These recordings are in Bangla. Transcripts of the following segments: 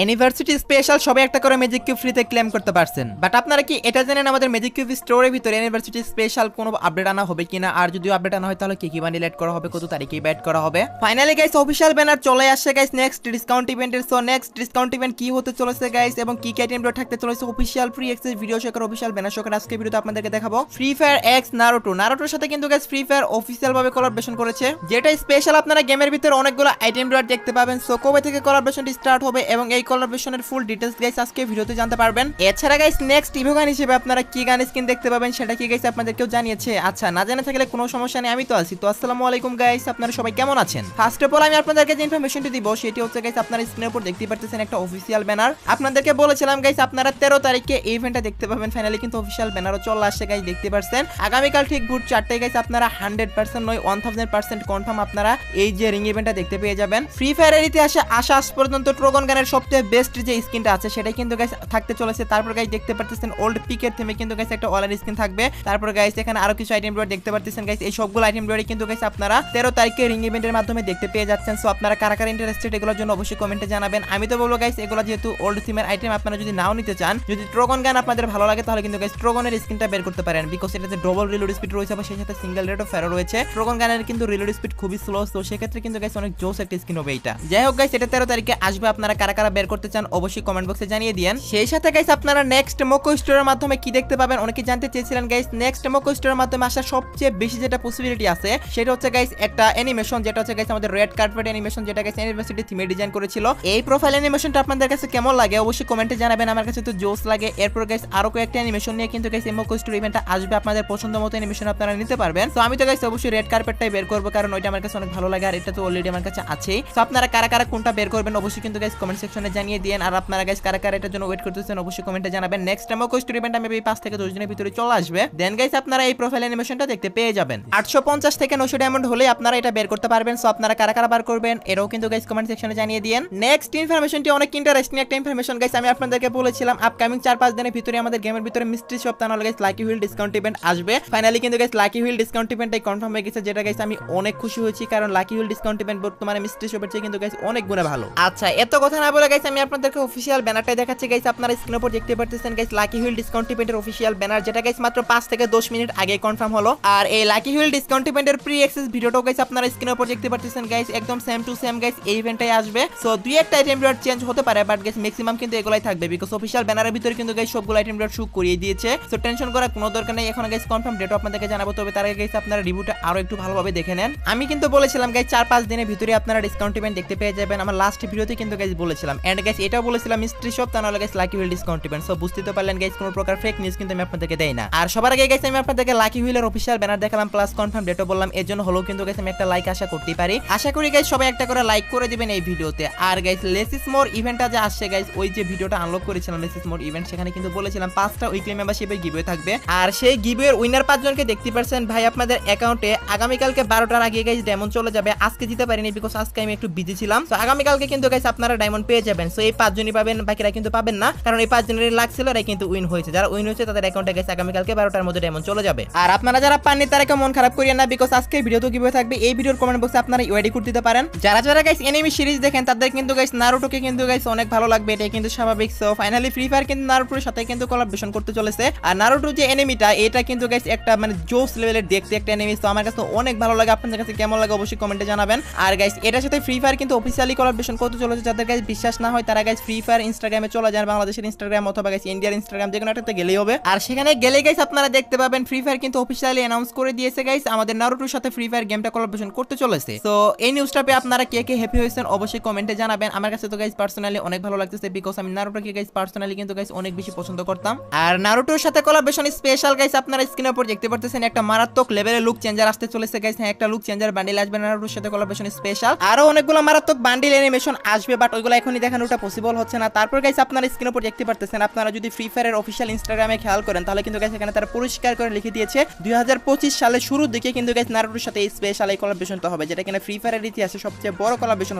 ইউনিভার্সিটি স্পেশাল সবাই একটা করে ম্যাজিক কিউব ফ্রিতে ক্লেম করতে পারছেন। বাট আপনারা কি এটা জানেন আমাদের ম্যাজিক কিউব স্টোরের ভিতরে ইউনিভার্সিটি স্পেশাল কোনো আপডেট আনা হবে কিনা, আর যদি আপডেট আনা হয় তাহলে কি কি বান্ডিল এড করা হবে, কত তারিখে ব্যাট করা হবে। ফাইনালি গাইস অফিশিয়াল ব্যানার চলে আসছে গাইস নেক্সট ডিসকাউন্ট ইভেন্টের। সো নেক্সট ডিসকাউন্ট ইভেন্ট কি হতে চলেছে গাইস এবং কি কি আইটেমগুলো থাকতে চলেছে অফিশিয়াল ফ্রি অ্যাক্সেস ভিডিও শেখার অফিশিয়াল ব্যানার শেখার আজকে ভিডিওতে আপনাদেরকে দেখাবো। ফ্রি ফায়ার এক্স নারুটোর সাথে কিন্তু গাইস ফ্রি ফায়ার অফিশিয়াল ভাবে কোলাবোরেশন করেছে, যেটা স্পেশাল আপনারা গেমের ভিতরে অনেকগুলো আইটেমগুলো দেখতে পাবেন। সো কবে থেকে কোলাবোরেশনটি স্টার্ট হবে এবং এই কোলাবোরেশনের ফুল ডিটেইলস গাইস আজকে ভিডিওতে জানতে পারবেন। এছাড়া গাইস নেক্সট ইভো গান হিসেবে আপনারা কি গান স্কিন দেখতে পাবেন সেটা কি গাইস আপনাদেরকেও জানিয়েছে। আচ্ছা, না জানা থাকলে কোনো সমস্যা নেই, আমি তো আছি। তো আসসালামু আলাইকুম গাইস, আপনারা সবাই কেমন আছেন? ফার্স্ট অফ অল আমি আপনাদেরকে যে ইনফরমেশনটি দিব সেটি হচ্ছে গাইস আপনারা স্ক্রিনের উপর দেখতে পাচ্ছেন একটা অফিশিয়াল ব্যানার। আপনাদেরকে বলেছিলাম গাইস আপনারা 13 তারিখে এই ইভেন্টটা দেখতে পাবেন। ফাইনালি কিন্তু অফিশিয়াল ব্যানারও চলে আসছে গাইস, দেখতে পাচ্ছেন। আগামীকাল ঠিক ভোর 4টায় গাইস আপনারা 100% নয় 1000% কনফার্ম আপনারা এই যে রিং ইভেন্টটা দেখতে পেয়ে যাবেন। ফ্রি ফায়ারের ইতিহাসে আসা আজ পর্যন্ত ট্রোগন গানের সবচেয়ে বেস্ট যে স্কিনটা আছে সেটাই কিন্তু গাইস থাকতে চলেছে। তারপর গাইস দেখতে পাচ্ছেন ওল্ড পিকের থেমে কিন্তু গাইস একটা অলার স্কিন থাকবে। তারপর গাইস এখানে আরো কিছু আইটেম ডোর দেখতে পাচ্ছেন গাইস, এই সবগুলো আইটেম ডোরই কিন্তু গাইস আপনারা 13 তারিখে রিং ইভেন্টের মাধ্যমে দেখতে পেয়ে যাচ্ছেন। সো আপনারা কারা কারা ইন্টারেস্টেড এগুলোর জন্য অবশ্যই কমেন্টে জানাবেন। আমি তো বলবো গাইস এগুলো যেহেতু ওল্ড থিমের আইটেম, আপনারা যদি নাও নিতে চান, যদি ট্রোগন গান আপনাদের ভালো লাগে তাহলে কিন্তু গাইস ট্রোগনের স্কিনটা বের করতে পারেন, বিকজ এটাতে ডবল রিলোড স্পিড রয়েছে এবং সেই সাথে সিঙ্গেল রেট অফ ফায়ার রয়েছে। ট্রোগন গানের কিন্তু রিলোড স্পিড খুবই স্লো, তো সেক্ষেত্রে কিন্তু গাইস অনেক জোস একটা স্কিন হবে এটা। যাই হোক গাইস এটা 13 তারিখে আসবে, আপনারা কারা কারা বের করতে চান অবশ্যই কমেন্ট বক্সে জানিয়ে দিয়েন। সেই সাথে গাইস আপনারা নেক্সট মোকো স্টোরের মাধ্যমে কি দেখতে পাবেন অনেকে জানতে চেয়েছিলেন গাইস। নেক্সট মোকো স্টোরের মাধ্যমে আসার সবচেয়ে বেশি যেটা পসিবিলিটি আছে সেটা হচ্ছে গাইস একটা অ্যানিমেশন, যেটা হচ্ছে গাইস আমাদের রেড কার্পেট অ্যানিমেশন, যেটা গাইস ইউনিভার্সিটি থিমে ডিজাইন করেছিল। এই প্রোফাইল অ্যানিমেশনটা আপনাদের কাছে কেমন লাগে অবশ্যই কমেন্টে জানাবেন, আমার কাছে তো জোস লাগে। এরপর গাইস আরো কয়েকটা অ্যানিমেশন নিয়ে কিন্তু গাইস মোকো স্টোর ইভেন্টটা আসবে, আপনাদের পছন্দ মতো অ্যানিমেশন আপনারা নিতে পারবেন। তো আমি তো গাইস অবশ্যই রেড কার্পেটটাই বের করব, কারণ ওইটা আমার কাছে অনেক ভালো লাগে আর এটা তো অলরেডি আমার কাছে আছেই। তো আপনারা কারা কারা কোনটা বের করবেন অবশ্যই কিন্তু গাইস কমেন্ট সেকশনে জানিয়ে দিন। আর আপনারা গাইস কারা কারা এটার জন্য ওয়েট করতেছেন অবশ্যই কমেন্টে জানাবেন। নেক্সট মোকো স্টোর ইভেন্টটা মেবি 5 থেকে 10 দিনের ভিতরে চলে আসবে, দেন গাইস আপনারা এই প্রোফাইল অ্যানিমেশনটা দেখতে পেয়ে যাবেন। 850 থেকে 900 ডায়মন্ড হলে আপনারা এটা বের করতে পারবেন। সো আপনারা কারা কারা বার করবেন এটাও কিন্তু গাইস কমেন্ট সেকশনে জানিয়ে দিন। নেক্সট ইনফরমেশনটি অনেক ইন্টারেস্টিং একটা ইনফরমেশন গাইস, আমি আপনাদেরকে বলেছিলাম আপকামিং 4-5 দিনের ভিতরে আমাদের গেমের ভিতরে মিস্ট্রি শপ তাহলে guys lucky wheel discount event আসবে। ফাইনালি কিন্তু গাইস লাকি হুইল ডিসকাউন্ট ইভেন্টটাই কনফার্ম হয়ে গেছে, যেটা গাইস আমি অনেক খুশি হয়েছি, কারণ লাকি হুইল ডিসকাউন্ট ইভেন্ট বর্তমানে মিস্ট্রি শপের চেয়ে কিন্তু গাইস অনেক গুণে ভালো। আচ্ছা এত কথা না বলে গাইস আমি আপনাদেরকে অফিশিয়াল ব্যানারটাই দেখাচ্ছি গাইস, আপনারা স্ক্রিনের উপর দেখতে পাচ্ছেন গাইস লাকি হুইল ডিসকাউন্ট ইভেন্টের অফিশিয়াল ব্যানার, যেটা গাইস মাত্র 5 থেকে 10 মিনিট আগে কনফার্ম হলো। আর এই লাকি হুইল ডিসকাউন্ট ইভেন্টের প্রি অ্যাক্সেস ভিডিওটাও গাইস আপনারা স্ক্রিনের উপর দেখতে পাচ্ছেন গাইস, একদম সেম টু সেম গাইস এই ইভেন্টটাই আসবে। সো দুই একটা আইটেম ডট চেঞ্জ হতে পারে, বাট গাইস ম্যাক্সিমাম কিন্তু এগুলাই থাকবে, বিকজ অফিশিয়াল ব্যানারের ভিতরে কিন্তু গাইস সবগুলো আইটেম ডট শো করিয়ে দিয়েছে। সো টেনশন করার কোনো দরকার নেই, এখন গাইস কনফার্ম ডেটও আপনাদেরকে জানাবো, তবে তার আগে গাইস আপনারা রিভিউটা আরো একটু ভালোভাবে দেখে নেন। আমি কিন্তু বলেছিলাম গাইস 4-5 দিনের ভিতরে আপনারা ডিসকাউন্ট ইভেন্ট দেখতে পেয়ে যাবেন, আমার লাস্ট ভিডিওতে কিন্তু গাইস বলেছিলাম। এন্ড গাইস এটাও বলেছিলাম মিস্ট্রি শপ তাহলে guys lucky wheel discount event. So বুঝতে তো পারলেন গাইস কোনো প্রকার ফেক নিউজ কিন্তু আমি আপনাদেরকে দেই না। আর সবার আগে গাইস আমি আপনাদেরকে লাকি হুইলের অফিশিয়াল ব্যানার দেখালাম প্লাস কনফার্ম ডেটও বললাম, এর জন্য হলো কিন্তু গাইস আমি একটা লাইক আশা করতেই পারি। আশা করি গাইস সবাই একটা করে লাইক করে দিবেন এই ভিডিওতে। আর গাইস লেস ইজ মোর ইভেন্টটা যে আসছে গাইস, ওই যে ভিডিওটা আনলক করেছিলাম লেস ইজ মোর ইভেন্ট, সেখানে কিন্তু বলেছিলাম 5টা উইকলি মেম্বারশিপের গিভওয়ে থাকবে। আর সেই গিভওয়ের উইনার 5 জনকে দেখতে পারছেন ভাই আপনাদের অ্যাকাউন্টে আগামীকালকে 12টার আগে গাইস ডায়মন্ড চলে যাবে। আজকে দিতে পারিনি বিকজ আজকে আমি একটু বিজি ছিলাম। তো আগামীকালকে কিন্তু গাইস আপনারা ডায়মন্ড পেয়ে যাবেন। সো এই 5 জনই পাবেন, বাকিরা কিন্তু পাবেন না, কারণ এই 5 জনের লাক ছিল এরা কিন্তু উইন হয়েছে। যারা উইন হয়েছে তাদের অ্যাকাউন্টে গাইস আগামীকালকে 12টার মধ্যে ডায়মন্ড চলে যাবে। আর আপনারা যারা পাননি তারা কেউ মন খারাপ করিয়েন না, বিকজ আজকে ভিডিও তো গিভওয়ে থাকবে, এই ভিডিওর কমেন্ট বক্সে আপনারা ইউআইডি করে দিতে পারেন। যারা যারা গাইস এনিমি সিরিজ দেখেন তাদের কিন্তু গাইস নারুটোকে কিন্তু গাইস অনেক ভালো লাগবে, এটা কিন্তু স্বাভাবিক। সো ফাইনালি ফ্রি ফায়ার কিন্তু নারুটোর সাথে কিন্তু কোলাবোরেশন করতে চলেছে। আর নারুটো যে এনিমিটা এটা কিন্তু গাইস একটা মানে জোস লেভেলের দেখতে একটা এনিমি, তো আমার কাছে অনেক ভালো লাগে। আপনাদের কাছে কেমন লাগে অবশ্যই কমেন্টে জানাবেন। আর গাইস এটার সাথে ফ্রি ফায়ার কিন্তু অফিশিয়ালি কোলাবোরেশন করতে চলেছে, যাদের গাইস বিশ্বাস না হয় তারা গাইস ফ্রি ফায়ার ইনস্টাগ্রামে চলে যান, বাংলাদেশের ইনস্টাগ্রাম অথবা গাইস ইন্ডিয়ার ইনস্টাগ্রাম যে কোনো একটাতে গেলেই হবে। আর সেখানে গেলে গাইস আপনারা দেখতে পাবেন ফ্রি ফায়ার কিন্তু অফিশিয়ালি অ্যানাউন্স করে দিয়েছে গাইস আমাদের নারুটোর সাথে ফ্রি ফায়ার গেমটা কোলাবোরেশন করতে চলেছে। সো এই নিউজটা পেয়ে আপনারা কে কে হ্যাপি হয়েছেন অবশ্যই কমেন্টে জানাবেন। আমার কাছে তো গাইস পার্সোনালি অনেক ভালো লাগতেছে, বিকজ আমি নারুটোকে গাইস পার্সোনালি কিন্তু গাইস অনেক বেশি পছন্দ করতাম। আর নারুটোর সাথে কোলাবোরেশন স্পেশাল গাইস আপনারা স্ক্রিনের উপর দেখতে পাচ্ছেন একটা মারাত্মক লেভেলের লুক চেঞ্জার আসতে চলেছে গাইস। হ্যাঁ একটা লুক চেঞ্জার বান্ডিল আসবে নারুটোর সাথে কোলাবোরেশন স্পেশাল, আরো অনেকগুলো মারাত্মক বান্ডিল অ্যানিমেশন আসবে, বাট ওইগুলো এখনই দেখানোটা পসিবল হচ্ছে না। তারপর গাইস আপনারা স্ক্রিনের উপর দেখতে পাচ্ছেন, আপনারা যদি ফ্রি ফায়ারের অফিশিয়াল ইনস্টাগ্রামে খেয়াল করেন তাহলে কিন্তু গাইস এখানে তারা পরিষ্কার করে লিখে দিয়েছে 2025 সালের শুরুর দিকে কিন্তু গাইস নারুটোর সাথে এই স্পেশাল এই কোলাবোরেশনটা হবে, যেটা কিনা ফ্রি ফায়ারের ইতিহাসে সবচেয়ে বড় কোলাবোরেশন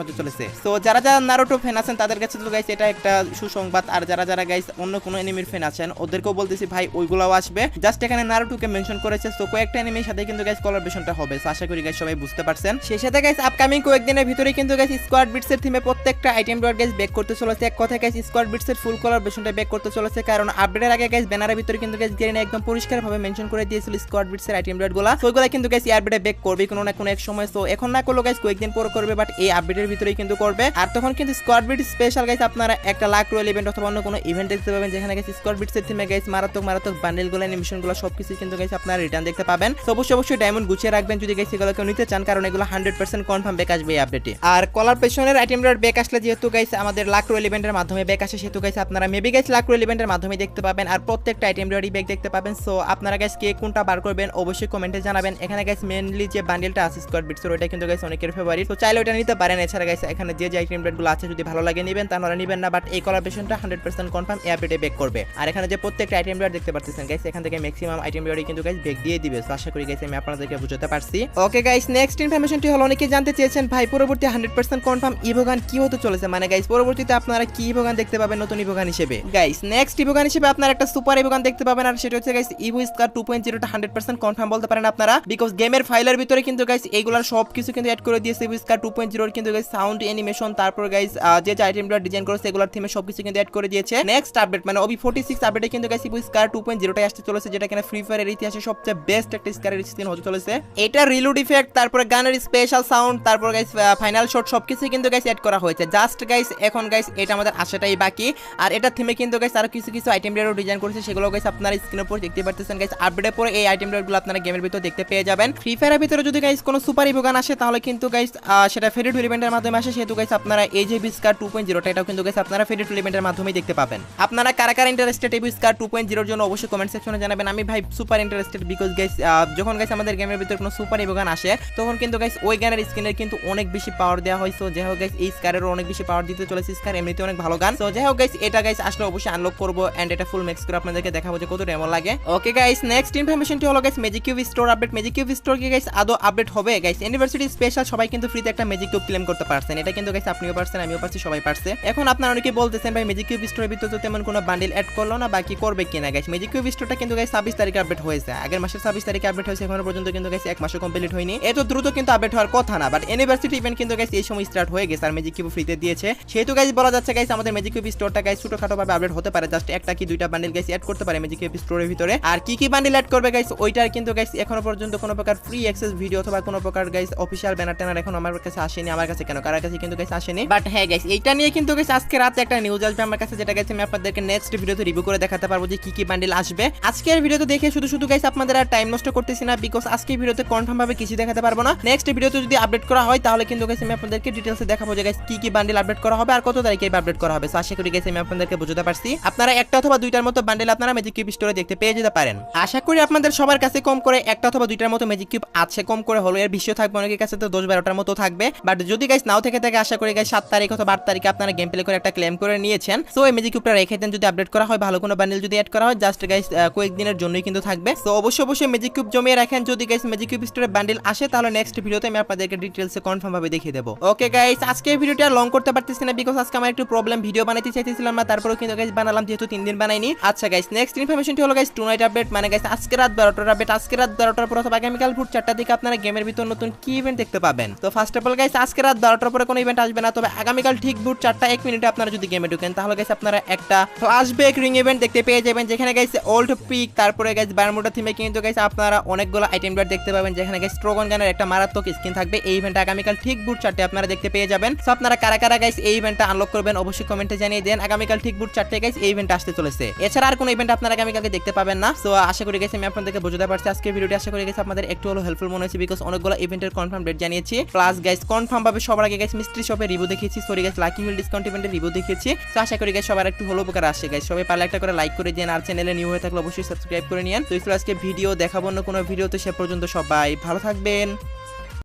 হতে চলেছে। সো যারা যারা নারুটো ফ্যান আছেন তাদের কাছে তো গাইস এটা একটা সুসংবাদ, আর যারা যারা গাইস অন্য কোনো এনিমির ফ্যান আছেন ওদেরকেও বলতেছি ভাই ওইগুলাও আসবে, জাস্ট এখানে নারুটোকে মেনশন করেছে। সো কয়েকটা এনিমির সাথে কিন্তু গাইস কোলাবোরেশনটা হবে, সো আশা করি গাইস সবাই বুঝতে পারছেন। সেই সাথে গাইস আপকামিং কয়েকদিনের ভিতরে কিন্তু গাইস স্কোয়াড বিটসের থিমে প্রত্যেকটা আইটেম ডট গাইস ব্যাক করতে চলেছে। এক কথায় গাইস স্কোয়াড বিটসের ফুল কালার ভার্সনটা ব্যাক করতে চলেছে, কারণ আপডেটের আগে গাইস ব্যানারের ভিতরে কিন্তু গাইস গেরিনা একদম পরিষ্কারভাবে মেনশন করে দিয়েছিল স্কোয়াড বিটসের আইটেম রেটগুলো, সো ওইগুলা কিন্তু গাইস এই আপডেটে ব্যাক করবে কোনো না কোনো এক সময়। সো এখন না করলো গাইস কয়েকদিন পর করবে, বাট এই আপডেটের ভিতরেই কিন্তু করবে। আর তখন কিন্তু স্কোয়াড বিট স্পেশাল গাইস আপনারা একটা লাখ রয়্যাল ইভেন্ট অথবা অন্য কোনো ইভেন্ট দেখতে পাবেন, যেখানে গাইস স্কোয়াড বিটসের থিমে গাইস মারাত্মক বান্ডেলগুলো অ্যানিমেশনগুলো সবকিছু কিন্তু গাইস আপনারা রিটার্ন দেখতে পাবেন। সো অবশ্যই ডায়মন্ড গুছিয়ে রাখবেন যদি গাইস এগুলো কেউ নিতে চান, কারণ এগুলো 100% কনফার্ম ব্যাক আসবে এই আপডেটে। আর কলার পেছনের আইটেম রেট ব্যাক আসলে যেহেতু গাইস আমাদের লাখ রয়্যাল ইভেন্টের মাধ্যমে ব্যাক আসে, সেহেতু গাইস আপনারা মেবি গাইস লাখ রয়্যাল ইভেন্টের মাধ্যমে দেখতে পাবেন, আর প্রত্যেকটা আইটেম রেটই ব্যাক দেখতে পাবেন। সো আপনারা গাইস কে কোনটা বার করবেন অবশ্যই কমেন্টে জানাবেন। এখানে গাইস মেইনলি যে বান্ডেলটা আছে স্কোয়াড বিটসের ওইটা কিন্তু গাইস অনেকের ফেভারিট, তো চাইলে ওটা নিতে পারেন। এছাড়া গাইস এখানে যে আইটেম রেটগুলো আছে যদি ভালো লাগে নেবেন, তাহলে নেবেন না, বাট এই কলাবরেশনটা 100% কনফার্ম এই আপডেটে ব্যাক করবে। আর এখানে যে প্রত্যেকটা আইটেম রেট দেখতে পাচ্ছেন গাইস, এখান থেকে ম্যাক্সিমাম আইটেম রেটই কিন্তু গাইস ব্যাক দিয়ে দিবে। সো আশা করি গাইস আমি আপনাদেরকে বুঝাতে পারছি। ওকে গাইস, নেক্সট ইনফরমেশনটি হলো অনেকে জানতে চেয়েছেন ভাই পরবর্তী 100% কনফার্ম ইভোগান কি হতে চলেছে, মানে গাইস পরবর্তীতে আপনারা কি ইভোগান দেখতে পাবেন নতুন ইভোগান হিসেবে। গাইস নেক্সট ইভোগান হিসেবে আপনারা একটা সুপার ইভোগান দেখতে পাবেন, আর সেটা হচ্ছে গাইস ইভো স্কার 2.0 টা 100% কনফার্ম বলতে পারেন আপনারা, বিকজ গেমের ফাইলের ভিতরে কিন্তু গাইস এইগুলার সবকিছু কিন্তু অ্যাড করে দিয়েছে ইভো স্কার 2.0 এর কিন্তু গাইস সাউন্ড অ্যানিমেশন, তারপর গাইস যে আইটেমগুলো ডিজাইন করেছে এগুলোর থিমে সবকিছু কিন্তু অ্যাড করে দিয়েছে। নেক্সট আপডেট মানে ওবি 46 আপডেটে কিন্তু গাইস ইভো স্কার 2.0 টা আসতে চলেছে, যেটা কিনা ফ্রি ফায়ারের ইতিহাসে সবচেয়ে বেস্ট একটা স্কারের স্কিন হতে চলেছে। এটা রিলোড ইফেক্ট, তারপর গানের স্পেশাল সাউন্ড, তারপর গাইস ফাইনাল শট সবকিছু কিন্তু গাইস অ্যাড করা হয়েছে। জাস্ট গাইস এখন গাইস এটা আমাদের আশাটাই বাকি, আর এটা থিমে কিন্তু গাইস আরো কিছু আইটেম রেটও ডিজাইন করেছে, সেগুলো গাইস আপনারা স্ক্রিনের উপর দেখতে পাচ্ছেন। গাইস আপডেটের পরে এই আইটেম রেটগুলো আপনারা গেমের ভিতর দেখতে পেয়ে যাবেন। ফ্রি ফায়ারের ভিতরে যদি গাইস কোনো সুপার ইভোগান আসে তাহলে কিন্তু গাইস সেটা ফেডেড ইভেন্টের মাধ্যমে আসে, সেহেতু গাইস আপনারা এই যে ইভো স্কার 2.0 টা এটাও কিন্তু গাইস আপনারা ফেডেড ইভেন্টের মাধ্যমেই দেখতে পাবেন। আপনারা কারা ইন্টারেস্টেড ইভো স্কার 2.0 এর জন্য অবশ্যই কমেন্ট সেকশনে জানাবেন। আমি ভাই সুপার ইন্টারেস্টেড, বিকজ গাইস যখন গাইস আমাদের গেমের ভিতরে কোনো সুপার ইভোগান আসে তখন কিন্তু গাইস ওই গানের স্কিনের কিন্তু অনেক বেশি পাওয়ার দেওয়া হয়। সো যাই হোক গাইস এই স্কারেরও অনেক বেশি পাওয়ার দিতে চলেছে, স্কার এমনিতে অনেক ভালো গান। সো যাই হোক গাইস এটা গাইস আসলে অবশ্যই আনলক করবো এন্ড এটা ফুল ম্যাক্স করে আপনাদেরকে দেখাবো যে কতটা এমন লাগে। ওকে গাইস, নেক্সট ইনফরমেশনটি হলো guys magic cube store update. Magic cube store কি গাইস আদৌ আপডেট হবে? গাইস ইউনিভার্সিটি স্পেশাল সবাই কিন্তু ফ্রিতে একটা ম্যাজিক কিউব ক্লেম করতে পারছেন, এটা কিন্তু গাইস আপনিও পারছেন, আমিও পারছি, সবাই পারছে। এখন আপনারা অনেকেই বলতেছেন ভাই ম্যাজিক কিউব স্টোরের ভিতরে তো তেমন কোনো বান্ডেল অ্যাড করলো না, বাকি করবে কিনা। গাইস ম্যাজিক কিউব স্টোরটা কিন্তু গাইস 26 তারিখে আপডেট হয়েছে, আগের মাসের 26 তারিখে আপডেট হয়েছে, এখনো পর্যন্ত কিন্তু গাইস এক মাসও কমপ্লিট হয়নি। এত দ্রুত কিন্তু আপডেট হওয়ার কথা না, বাট ইউনিভার্সিটি ইভেন্ট কিন্তু গাইস এই সময় স্টার্ট হয়ে গেছে আর ম্যাজিক কিউব ফ্রিতে দিয়েছে, সেহেতু গাইস বলা যাচ্ছে গাইস আমাদের ম্যাজিক কিউব স্টোরটা গাইস ছোটখাটো ভাবে আপডেট হতে পারে, জাস্ট একটা কি দুইটা বান্ডেল গাইস অ্যাড করতে পারে ম্যাজিক কিউব স্টোরের ভিতরে। আর কি বান্ডেল অ্যাড করবে গাইস ওইটার কিন্তু গাইস এখনো পর্যন্ত কোনো প্রকার ফ্রি অ্যাক্সেস ভিডিও অথবা কোনো প্রকার গাইস অফিশিয়াল ব্যানার ট্যানার এখন আমার কাছে আসেনি, আমার কাছে কেন কার কাছে কিন্তু গাইস আসেনি। বাট হ্যাঁ গাইস এইটা নিয়ে কিন্তু গাইস আজকে রাতে একটা নিউজ আসবে আমার কাছে, যেটা গাইস আমি আপনাদেরকে নেক্সট ভিডিওতে রিভিউ করে দেখাতে পারবো যে কি বান্ডেল আসবে। আজকের ভিডিওতে দেখে শুধু গাইস আপনাদের আর টাইম নষ্ট করতেছি না, বিকজ আজকের ভিডিওতে কনফার্ম ভাবে কিছু দেখাতে পারবো না। নেক্সট ভিডিওতে যদি আপডেট করা হয় তাহলে কিন্তু গাইস আমি আপনাদেরকে ডিটেইলসে দেখাবো যে গাইস কি বান্ডেল আপডেট করা হবে আর কত তারিখে আপডেট করা হবে। সো আশা করি গাইস আমি আপনাদেরকে বুঝাতে পারছি। আপনারা একটা অথবা দুইটার মতো বান্ডেল আপনারা ম্যাজিক কিউব স্টোরে দেখতে পেয়ে যেতে পারেন। আশা করি আপনাদের সবার কাছে কম করে একটা অথবা দুইটার মতো ম্যাজিক কিউব আছে, কম করে হলো, এর বেশিও থাকবে, অনেকের কাছে তো 10-12টার মতো থাকবে। বাট যদি গাইস নাও থেকে থাকে আশা করি গাইস 7 তারিখ অথবা 8 তারিখে আপনারা গেম প্লে করে একটা ক্লেম করে নিয়েছেন। সো এই ম্যাজিক কিউবটা রেখে দেন, যদি আপডেট করা হয় ভালো কোনো বান্ডেল যদি অ্যাড করা হয় জাস্ট গাইস কয়েকদিনের জন্যই কিন্তু থাকবে। সো অবশ্যই ম্যাজিক কিউব জমিয়ে রাখেন, যদি গাইস ম্যাজিক কিউব স্টোরে বান্ডেল আসে তাহলে নেক্সট ভিডিওতে আমি আপনাদেরকে ডিটেইলসে কনফার্ম ভাবে দেখিয়ে দেব। ওকে গাইস, আজকে ভিডিওটা লং করতে পারতেছি না, বিকজ আজকে আমার একটু প্রবলেম, ভিডিও বানাইতে চাইতেছিলাম না, তারপরেও কিন্তু গাইস বানালাম যেহেতু 3 দিন বানাইনি। আচ্ছা গাইস, নেক্সট ইনফরমেশনটি হলো গাইস টু নাইট আপডেট, মানে গাইস আজকে রাত 12টার আপডেট। আজকে রাত 12টার পর অথবা আগামীকাল ভোর 4টার দিকে আপনারা গেমের ভিতর নতুন কি ইভেন্ট দেখতে পাবেন। তো ফার্স্ট অফ অল গাইস আজকে রাত 12টার পরে কোনো ইভেন্ট আসবে না, তবে আগামীকাল ঠিক ভোর 4:01 আপনারা যদি গেমে ঢুকেন তাহলে গাইস আপনারা একটা ফ্ল্যাশব্যাক রিং ইভেন্ট দেখতে পেয়ে যাবেন, যেখানে গাইস ওল্ড পিক, তারপরে গাইস বারমুডা থিমে কিন্তু গাইস আপনারা অনেকগুলো আইটেম রেট দেখতে পাবেন, যেখানে গাইস স্ট্রোগন গানের একটা মারাত্মক স্কিন থাকবে। এই ইভেন্টটা আগামীকাল ঠিক ভোর 4টায় আপনারা দেখতে পেয়ে যাবেন। সো আপনারা কারা গাইস এই ইভেন্টটা আনলক করবেন অবশ্যই কমেন্টে জানিয়ে দেন। আগামীকাল ঠিক ভোর 4টায় গাইস এই ইভেন্ট আসতে চলেছে, এছাড়া আর কোনো ইভেন্ট আপনারা আগামীকালকে দেখতে পাবেন না। সো আশা করি গাইস আমি আপনাদেরকে বুঝাতে পারছি আজকে ভিডিওটি, আশা করি গাইস আপনাদের একটু হলো হেল্পফুল মনে হয়েছে, বিকজ অনেকগুলো ইভেন্টের কনফার্ম ডেট জানিয়েছি, প্লাস গাইস কনফার্ম ভাবে সবার আগে গাইস মিস্ট্রি শপে রিভিউ দেখিয়েছি, sorry guys lucky wheel discount ইভেন্টের রিভিউ দেখিয়েছি। সো আশা করি গাইস সবার একটু হলো উপকার আসে। গাইস সবাই পারলে একটা করে লাইক করে দেন, আর চ্যানেলে নিউ হয়ে থাকলে অবশ্যই সাবস্ক্রাইব করে নিন। তো আজকে ভিডিও দেখাবো না কোনো ভিডিওতে, সে পর্যন্ত সবাই ভালো থাকবেন।